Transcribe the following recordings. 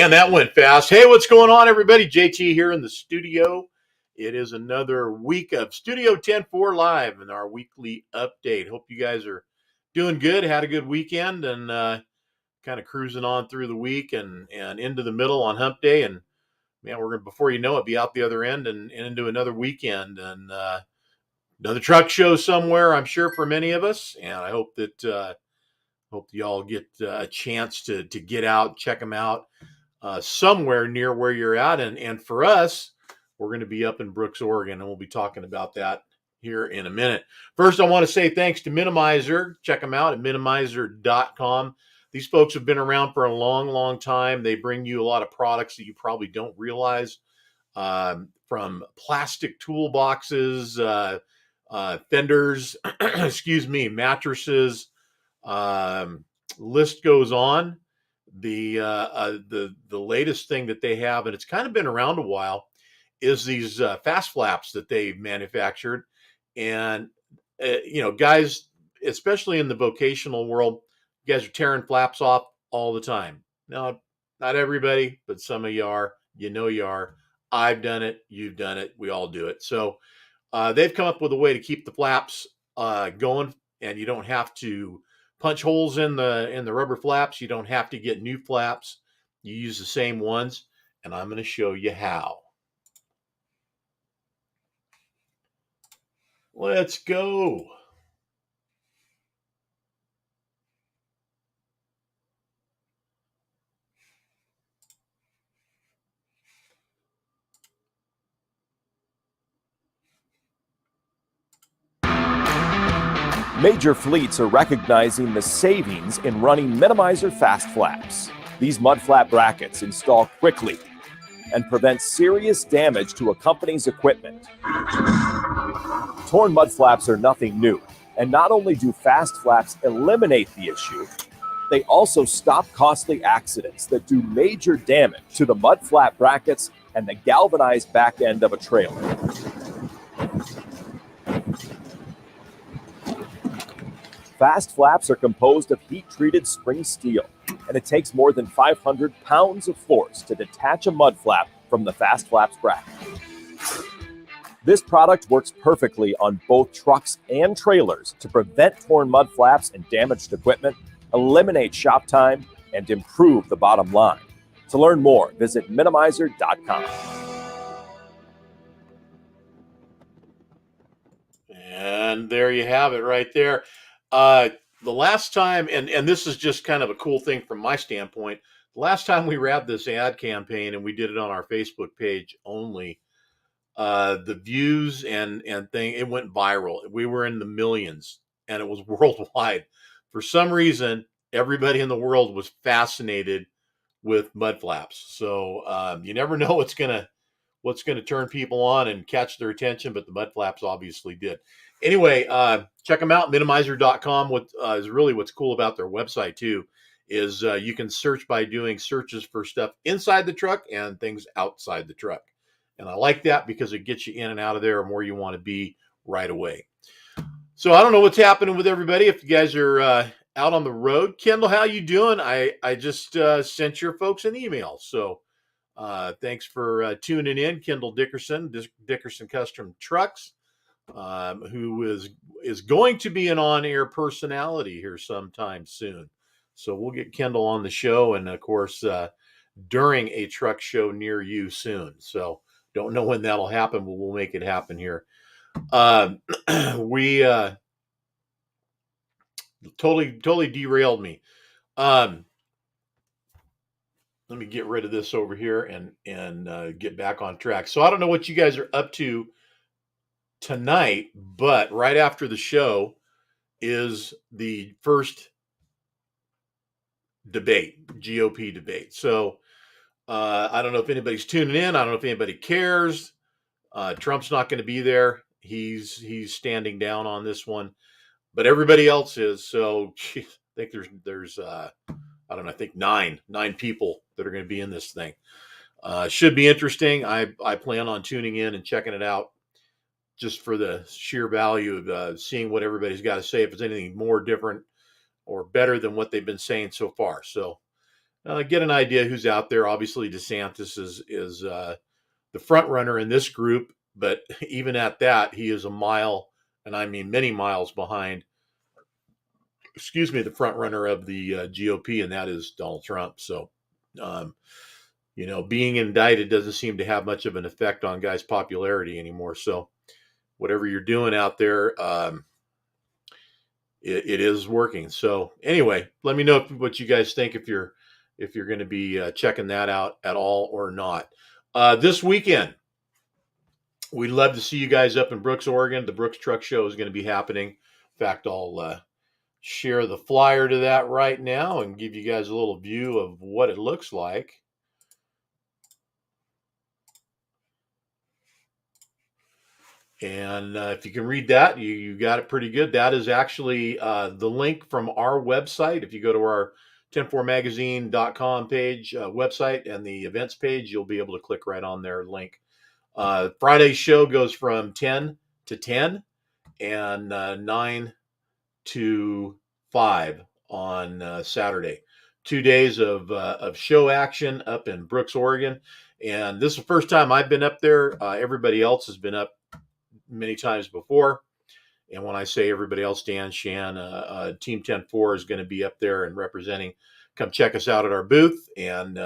Man, that went fast. Hey, what's going on, everybody? JT here in the studio. It is another week of Studio 10-4 Live and our weekly update. Hope you guys are doing good, had a good weekend, and kind of cruising on through the week and into the middle on hump day. And man, we're going to, before you know it, be out the other end and into another weekend and another truck show somewhere, I'm sure, for many of us. And I hope that hope y'all get a chance to get out, check them out. Somewhere near where you're at. And for us, we're going to be up in Brooks, Oregon, and we'll be talking about that here in a minute. First, I want to say thanks to Minimizer. Check them out at minimizer.com. These folks have been around for a long, long time. They bring you a lot of products that you probably don't realize, from plastic toolboxes, fenders, excuse me, mattresses, list goes on. The latest thing that they have, and it's kind of been around a while, is these fast flaps that they manufactured. And guys, especially in the vocational world, you guys are tearing flaps off all the time. Now, not everybody, but some of you are. You are. I've done it. You've done it. We all do it. So they've come up with a way to keep the flaps going, and you don't have to punch holes in the rubber flaps. You don't have to get new flaps. You use the same ones, and I'm going to show you how. Let's go. Major fleets are recognizing the savings in running Minimizer fast flaps. These mud flap brackets install quickly and prevent serious damage to a company's equipment. Torn mud flaps are nothing new, and not only do fast flaps eliminate the issue, they also stop costly accidents that do major damage to the mud flap brackets and the galvanized back end of a trailer. Fast flaps are composed of heat-treated spring steel, and it takes more than 500 pounds of force to detach a mud flap from the fast flaps bracket. This product works perfectly on both trucks and trailers to prevent torn mud flaps and damaged equipment, eliminate shop time, and improve the bottom line. To learn more, visit minimizer.com. And there you have it right there. The last time, and this is just kind of a cool thing from my standpoint, the last time we ran this ad campaign and we did it on our Facebook page only, the views and thing, it went viral. We were in the millions, and it was worldwide. For some reason, everybody in the world was fascinated with mud flaps. So you never know what's gonna turn people on and catch their attention, but the mud flaps obviously did. Anyway, check them out, minimizer.com. What is really what's cool about their website too is you can search by doing searches for stuff inside the truck and things outside the truck. And I like that because it gets you in and out of there and where you want to be right away. So I don't know what's happening with everybody. If you guys are out on the road, Kendall, how you doing? I just sent your folks an email. So thanks for tuning in, Kendall Dickerson, Dickerson Custom Trucks, who is going to be an on-air personality here sometime soon. So we'll get Kendall on the show, and of course, during a truck show near you soon. So don't know when that'll happen, but we'll make it happen here. We totally derailed me. Let me get rid of this over here and get back on track. So I don't know what you guys are up to tonight, but right after the show is the first debate, GOP debate. So I don't know if anybody's tuning in. I don't know if anybody cares. Trump's not going to be there. He's standing down on this one, but everybody else is. So I think there's I don't know, I think nine people that are going to be in this thing. Should be interesting. I plan on tuning in and checking it out just for the sheer value of seeing what everybody's got to say, if it's anything more different or better than what they've been saying so far. So get an idea who's out there. Obviously, DeSantis is the front runner in this group, but even at that, he is a mile, and I mean many miles behind. Excuse me, the front runner of the GOP, and that is Donald Trump. So, um, being indicted doesn't seem to have much of an effect on guys' popularity anymore. So, whatever you're doing out there, it is working. So, anyway, let me know what you guys think if you're going to be checking that out at all or not. This weekend, we'd love to see you guys up in Brooks, Oregon. The Brooks Truck Show is going to be happening. In fact, I'll share the flyer to that right now and give you guys a little view of what it looks like. And if you can read that, you got it pretty good. That is actually the link from our website. If you go to our 104magazine.com page, website, and the events page, you'll be able to click right on their link. Friday's show goes from 10 to 10 and 9 to 5 on Saturday. 2 days of show action up in Brooks, Oregon. And this is the first time I've been up there. Everybody else has been up many times before. And when I say everybody else, Dan, Shan, Team 10-4 is going to be up there and representing. Come check us out at our booth and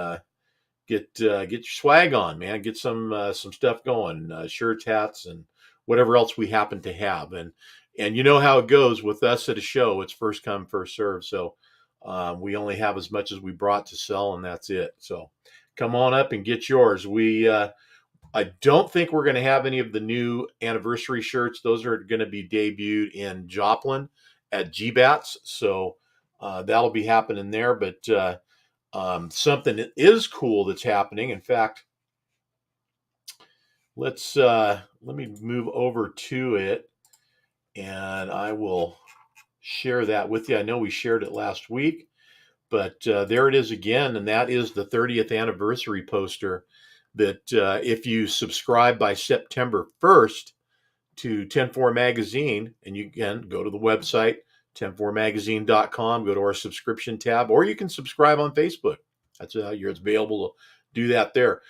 get your swag on, man. Get some stuff going, shirts, hats, and whatever else we happen to have. And you know how it goes with us at a show. It's first come, first serve. So we only have as much as we brought to sell, and that's it. So come on up and get yours. I don't think we're going to have any of the new anniversary shirts. Those are going to be debuted in Joplin at GBATS. So that'll be happening there. But something that is cool that's happening. In fact, let me move over to it, and I will share that with you. I know we shared it last week, but there it is again, and that is the 30th anniversary poster that if you subscribe by September 1st to 10-4 Magazine, and you can go to the website, 10-4magazine.com, go to our subscription tab, or you can subscribe on Facebook. That's how it's available to do that there.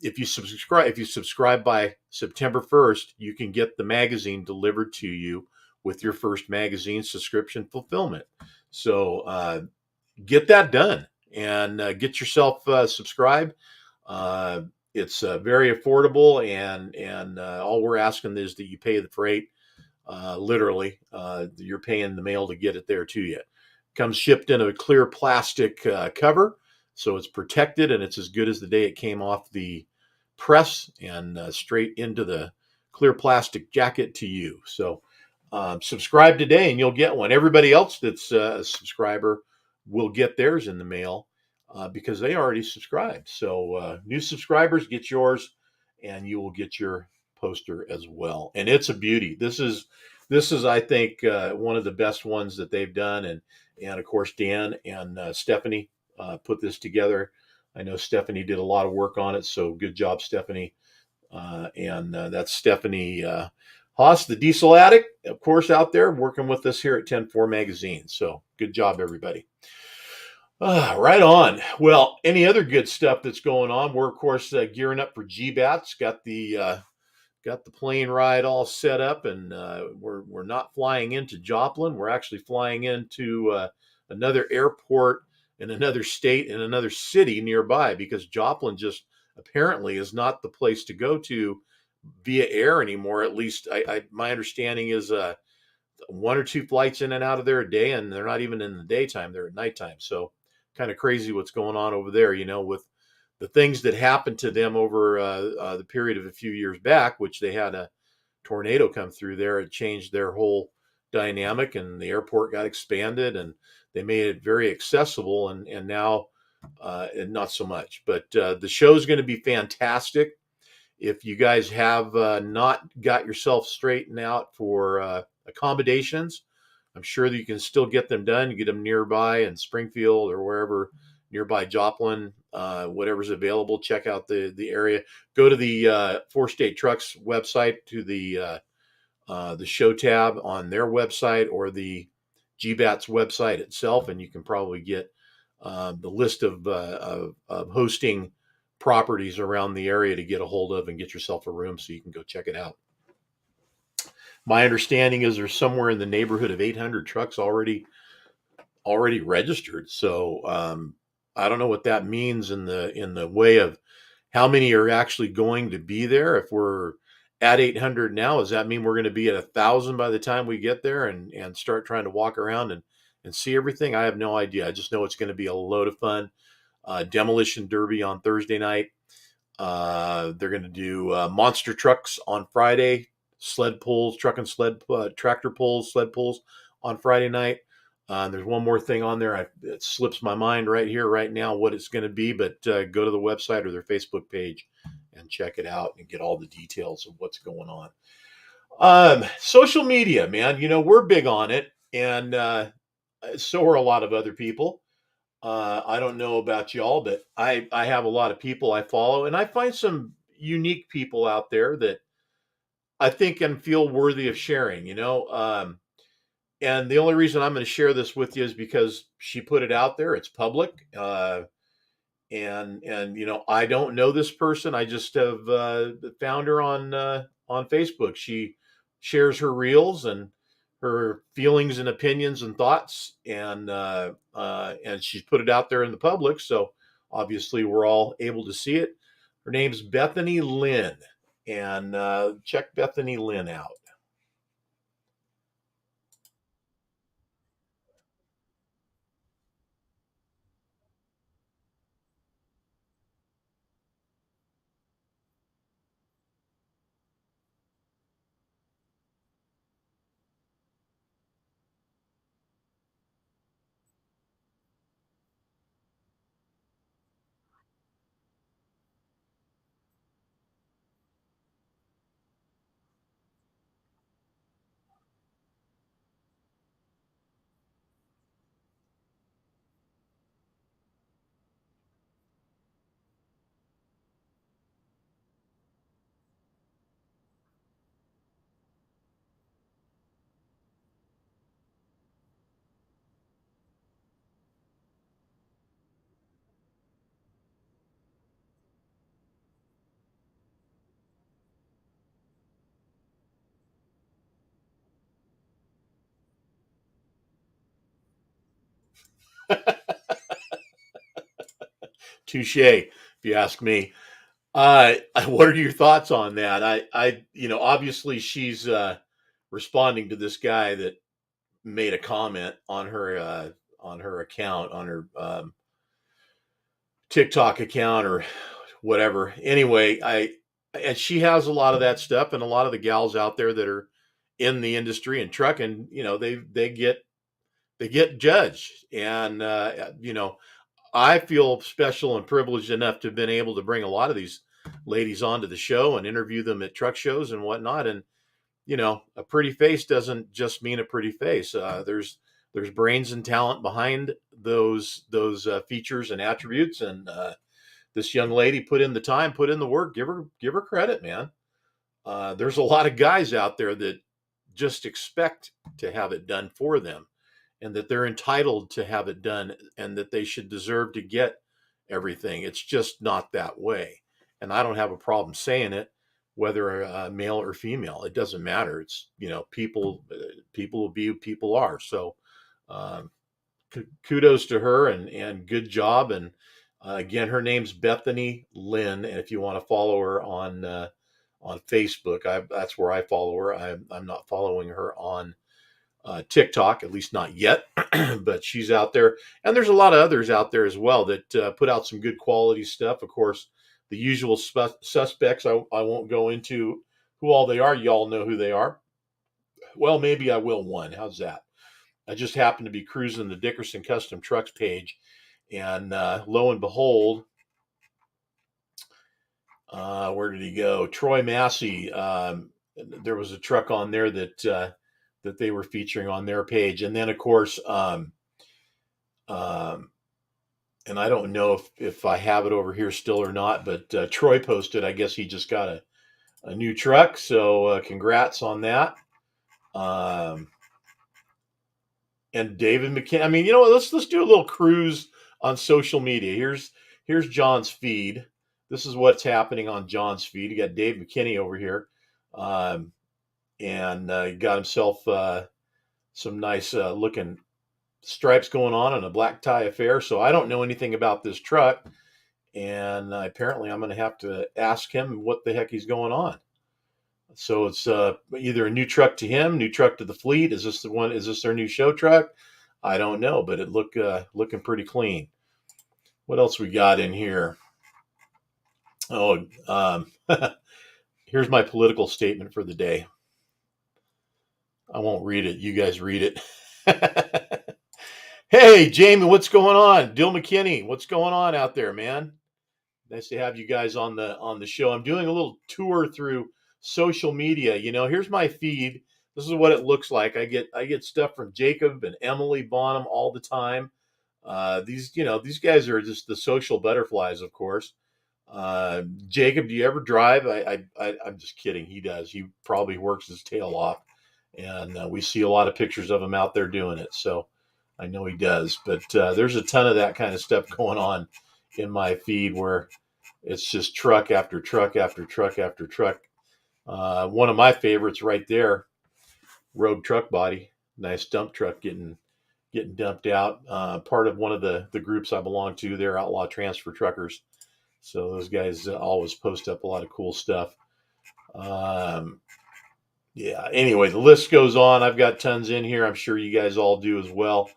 If you subscribe by September 1st, you can get the magazine delivered to you with your first magazine subscription fulfillment. So get that done and get yourself subscribed. It's very affordable, and all we're asking is that you pay the freight. Literally, you're paying the mail to get it there to you. Comes shipped in a clear plastic cover, so it's protected, and it's as good as the day it came off the press and straight into the clear plastic jacket to you. So subscribe today, and you'll get one. Everybody else that's a subscriber will get theirs in the mail because they already subscribed. So new subscribers, get yours, and you will get your poster as well. And it's a beauty. This is I think one of the best ones that they've done, and of course Dan and Stephanie put this together. I know Stephanie did a lot of work on it, so good job, Stephanie. And that's Stephanie Haas, the Diesel Addict, of course, out there working with us here at 10-4 Magazine. So good job, everybody. Right on. Well, any other good stuff that's going on? We're of course gearing up for GBATS. Got the plane ride all set up, and we're not flying into Joplin. We're actually flying into another airport in another state in another city nearby, because Joplin just apparently is not the place to go to via air anymore. At least my understanding is 1 or 2 flights in and out of there a day, and they're not even in the daytime; they're at nighttime. So kind of crazy what's going on over there, with the things that happened to them over the period of a few years back, which they had a tornado come through there. It changed their whole dynamic, and the airport got expanded, and they made it very accessible, and now not so much. But the show is going to be fantastic. If you guys have not got yourself straightened out for accommodations, I'm sure that you can still get them done. You get them nearby in Springfield or wherever nearby Joplin, whatever's available. Check out the area. Go to the Four State Trucks website, to the show tab on their website or the GBATS website itself, and you can probably get the list of hosting properties around the area to get a hold of and get yourself a room so you can go check it out. My understanding is there's somewhere in the neighborhood of 800 trucks already registered. So I don't know what that means in the way of how many are actually going to be there. If we're at 800 now, does that mean we're going to be at 1,000 by the time we get there and start trying to walk around and see everything? I have no idea. I just know it's going to be a load of fun. Demolition Derby on Thursday night. They're going to do monster trucks on Friday, sled pulls, tractor pulls, sled pulls on Friday night. There's one more thing on there. It slips my mind right here, right now, what it's going to be, but go to the website or their Facebook page and check it out and get all the details of what's going on. Social media, man, we're big on it, and so are a lot of other people. I don't know about y'all, but I have a lot of people I follow, and I find some unique people out there that I think and feel worthy of sharing, and the only reason I'm going to share this with you is because she put it out there. It's public. And I don't know this person. I just have found her on Facebook. She shares her reels and her feelings and opinions and thoughts, and she's put it out there in the public. So obviously we're all able to see it. Her name's Bethany Lynn, and check Bethany Lynn out. Touche, if you ask me. What are your thoughts on that? Obviously she's responding to this guy that made a comment on her account, on her TikTok account or whatever. Anyway, and she has a lot of that stuff, and a lot of the gals out there that are in the industry and trucking, they get judged, and I feel special and privileged enough to have been able to bring a lot of these ladies onto the show and interview them at truck shows and whatnot. And a pretty face doesn't just mean a pretty face. There's brains and talent behind those features and attributes. And this young lady put in the time, put in the work. Give her credit, man. There's a lot of guys out there that just expect to have it done for them, and that they're entitled to have it done, and that they should deserve to get everything. It's just not that way. And I don't have a problem saying it, whether male or female. It doesn't matter. It's, people will be who people are. So um, kudos to her, and good job. And again, her name's Bethany Lynn. And if you want to follow her on Facebook, that's where I follow her. I'm not following her on TikTok, at least not yet, but she's out there. And there's a lot of others out there as well that put out some good quality stuff. Of course, the usual suspects. I won't go into who all they are. Y'all know who they are. Well, maybe I will one. How's that? I just happened to be cruising the Dickerson Custom Trucks page, and lo and behold, where did he go? Troy Massey. There was a truck on there that they were featuring on their page. And then, of course, and I don't know if I have it over here still or not, but Troy posted, I guess he just got a new truck. So congrats on that. And David McKinney. I mean, let's do a little cruise on social media. Here's John's feed. This is what's happening on John's feed. You got Dave McKinney over here, and he got himself some nice looking stripes going on and a black tie affair. So I don't know anything about this truck, and apparently I'm going to have to ask him what the heck he's going on. So it's either a new truck to him, new truck to the fleet. Is this the one? Is this their new show truck? I don't know, but it looking pretty clean. What else we got in here? Oh, here's my political statement for the day. I won't read it. You guys read it. Hey, Jamie, what's going on? Dill McKinney, what's going on out there, man? Nice to have you guys on the show. I'm doing a little tour through social media. Here's my feed. This is what it looks like. I get stuff from Jacob and Emily Bonham all the time. These guys are just the social butterflies, of course. Jacob, do you ever drive? I'm just kidding. He does. He probably works his tail off, and we see a lot of pictures of him out there doing it. So I know he does. But there's a ton of that kind of stuff going on in my feed where it's just truck after truck after truck after truck. One of my favorites right there, Rogue Truck Body, nice dump truck getting dumped out. Part of one of the groups I belong to, they're Outlaw Transfer Truckers. So those guys always post up a lot of cool stuff. Yeah, anyway, the list goes on. I've got tons in here. I'm sure you guys all do as well.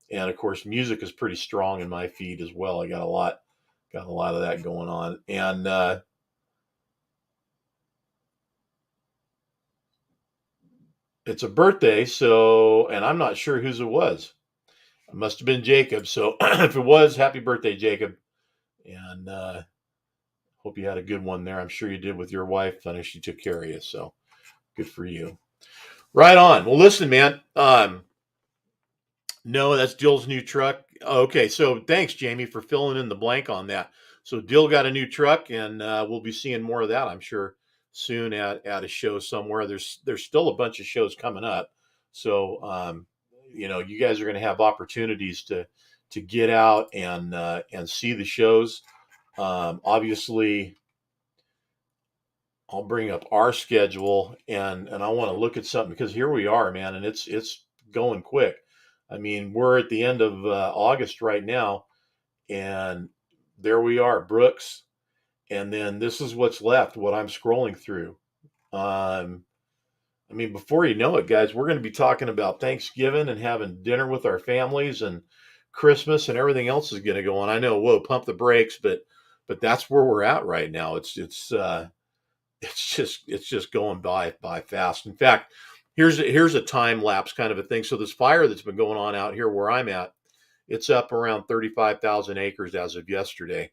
And of course, music is pretty strong in my feed as well. I got a lot of that going on. And it's a birthday, and I'm not sure whose it was. It must have been Jacob. So if it was, happy birthday, Jacob. And hope you had a good one there. I'm sure you did with your wife. I know she took care of you. So good for you. Right on. Well, listen, man. No, that's Dill's new truck. Okay, so thanks, Jamie, for filling in the blank on that. So Dill got a new truck, and we'll be seeing more of that, I'm sure, soon at a show somewhere. There's still a bunch of shows coming up, so you guys are going to have opportunities to get out and see the shows. Obviously, I'll bring up our schedule, and I want to look at something because here we are, man, and it's going quick. I mean, we're at the end of August right now, and there we are, Brooks. And then this is what's left, what I'm scrolling through. I mean, before you know it, guys, we're going to be talking about Thanksgiving and having dinner with our families, and Christmas and everything else is going to go on. I know, whoa, pump the brakes, but that's where we're at right now. It's just going by fast. In fact, here's a time lapse kind of a thing. So this fire that's been going on out here where I'm at, it's up around 35,000 acres as of yesterday.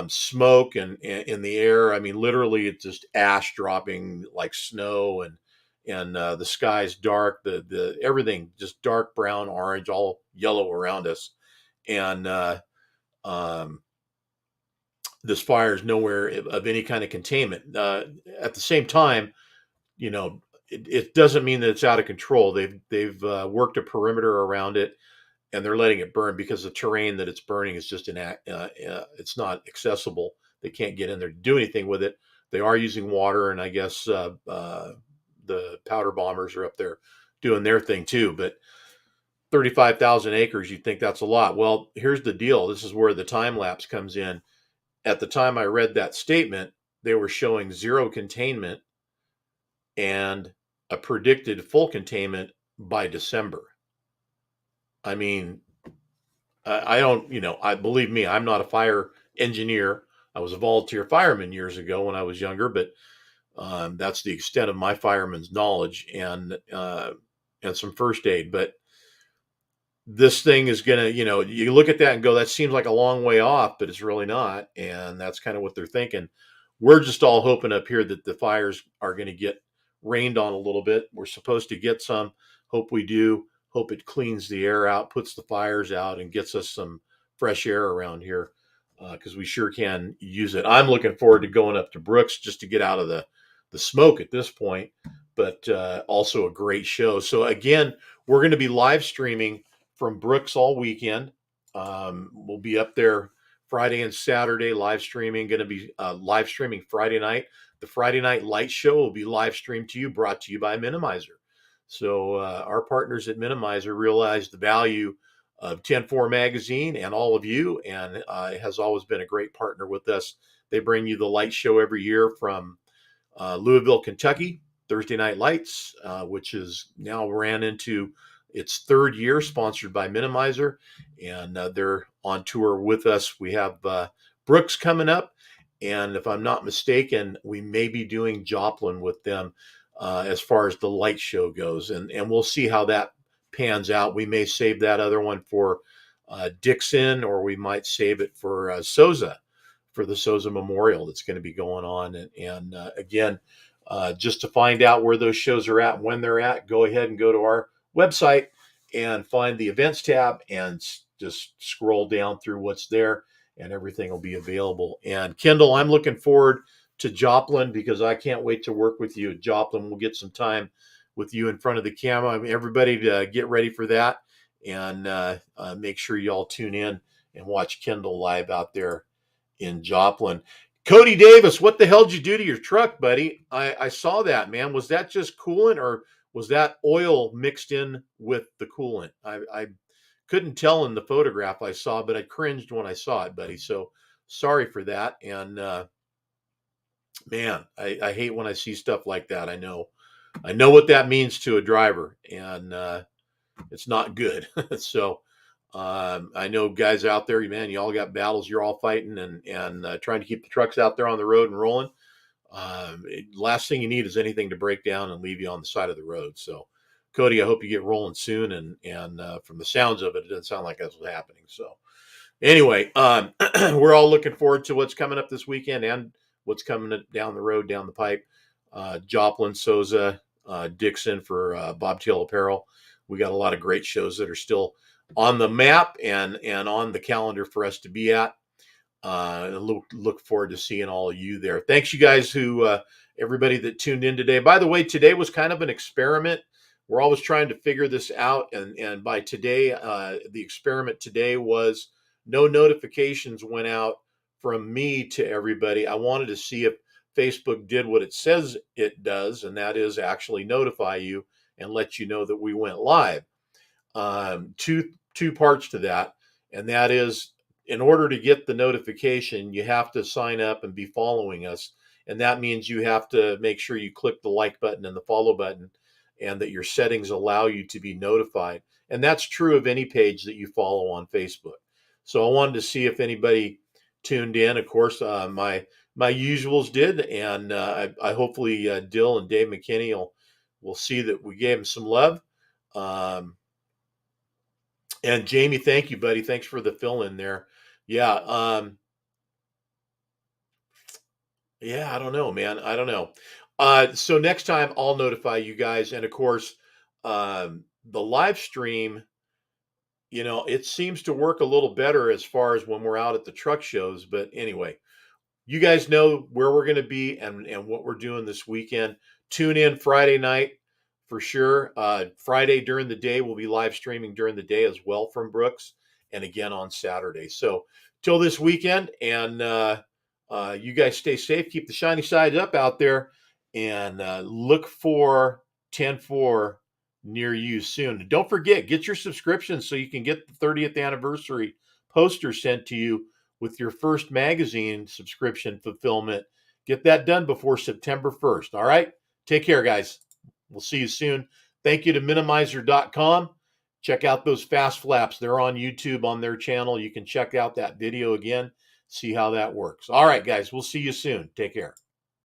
Smoke and in the air. I mean, literally, it's just ash dropping like snow, and the sky's dark. The everything just dark brown, orange, all yellow around us, and this fire is nowhere of any kind of containment. At the same time, it doesn't mean that it's out of control. They've worked a perimeter around it, and they're letting it burn because the terrain that it's burning is just it's not accessible. They can't get in there to do anything with it. They are using water, and I guess the powder bombers are up there doing their thing too. But 35,000 acres, you'd think that's a lot. Well, here's the deal. This is where the time lapse comes in. At the time I read that statement, they were showing zero containment and a predicted full containment by December. I mean, I don't, I believe me, I'm not a fire engineer. I was a volunteer fireman years ago when I was younger, but that's the extent of my fireman's knowledge and some first aid. But this thing is going to, you look at that and go, that seems like a long way off, but it's really not. And that's kind of what they're thinking. We're just all hoping up here that the fires are going to get rained on a little bit. We're supposed to get some. Hope we do. Hope it cleans the air out, puts the fires out, and gets us some fresh air around here because we sure can use it. I'm looking forward to going up to Brooks just to get out of the smoke at this point, but also a great show. So again, we're going to be live streaming from Brooks all weekend. We'll be up there Friday and Saturday live streaming. Going to be live streaming Friday night. The Friday night light show will be live streamed to you, brought to you by Minimizer. So our partners at Minimizer realize the value of 10-4 magazine and all of you, and has always been a great partner with us. They bring you the light show every year from Louisville, Kentucky, Thursday Night Lights, which is now ran into its third year, sponsored by Minimizer, and they're on tour with us. We have Brooks coming up, and if I'm not mistaken, we may be doing Joplin with them as far as the light show goes, and we'll see how that pans out. We may save that other one for Dixon, or we might save it for Sousa, for the Sousa Memorial that's going to be going on. And again, just to find out where those shows are at and when they're at, go ahead and go to our website and find the events tab and just scroll down through what's there, and everything will be available. And Kendall, I'm looking forward to Joplin because I can't wait to work with you at Joplin. We'll get some time with you in front of the camera. I mean, everybody to get ready for that, and make sure you all tune in and watch Kendall live out there in Joplin. Cody Davis, what the hell did you do to your truck, buddy? I saw that, man. Was that just coolant, or was that oil mixed in with the coolant? I couldn't tell in the photograph I saw, but I cringed when I saw it, buddy. So sorry for that. And man, I hate when I see stuff like that. I know what that means to a driver, and it's not good. So I know guys out there, man, you all got battles you're all fighting, and trying to keep the trucks out there on the road and rolling. Last thing you need is anything to break down and leave you on the side of the road. So, Cody, I hope you get rolling soon. And from the sounds of it, it doesn't sound like that's what's happening. So, anyway, we're all looking forward to what's coming up this weekend and what's coming down the road, down the pipe. Joplin, Sousa, Dixon for Bobtail Apparel. We got a lot of great shows that are still on the map and on the calendar for us to be at. Look forward to seeing all of you there. Thanks, you guys, everybody that tuned in today. By the way, today was kind of an experiment. We're always trying to figure this out, and by today, the experiment today was no notifications went out from me to everybody. I wanted to see if Facebook did what it says it does, and that is actually notify you and let you know that we went live. Two parts to that, and that is, in order to get the notification, you have to sign up and be following us, and that means you have to make sure you click the like button and the follow button, and that your settings allow you to be notified. And that's true of any page that you follow on Facebook. So I wanted to see if anybody tuned in. Of course, my usuals did, and I hopefully Dill and Dave McKinney will see that we gave them some love. And Jamie, thank you, buddy. Thanks for the fill in there. Yeah. Yeah, I don't know, man. I don't know. So next time I'll notify you guys. And of course, the live stream, it seems to work a little better as far as when we're out at the truck shows. But anyway, you guys know where we're going to be and what we're doing this weekend. Tune in Friday night for sure. Friday during the day, we'll be live streaming during the day as well from Brooks, and again on Saturday. So till this weekend, and you guys stay safe, keep the shiny sides up out there, and look for 10-4 near you soon. Don't forget, get your subscription so you can get the 30th anniversary poster sent to you with your first magazine subscription fulfillment. Get that done before September 1st. All right? Take care, guys. We'll see you soon. Thank you to Minimizer.com. Check out those fast flaps. They're on YouTube on their channel. You can check out that video again, see how that works. All right, guys. We'll see you soon. Take care.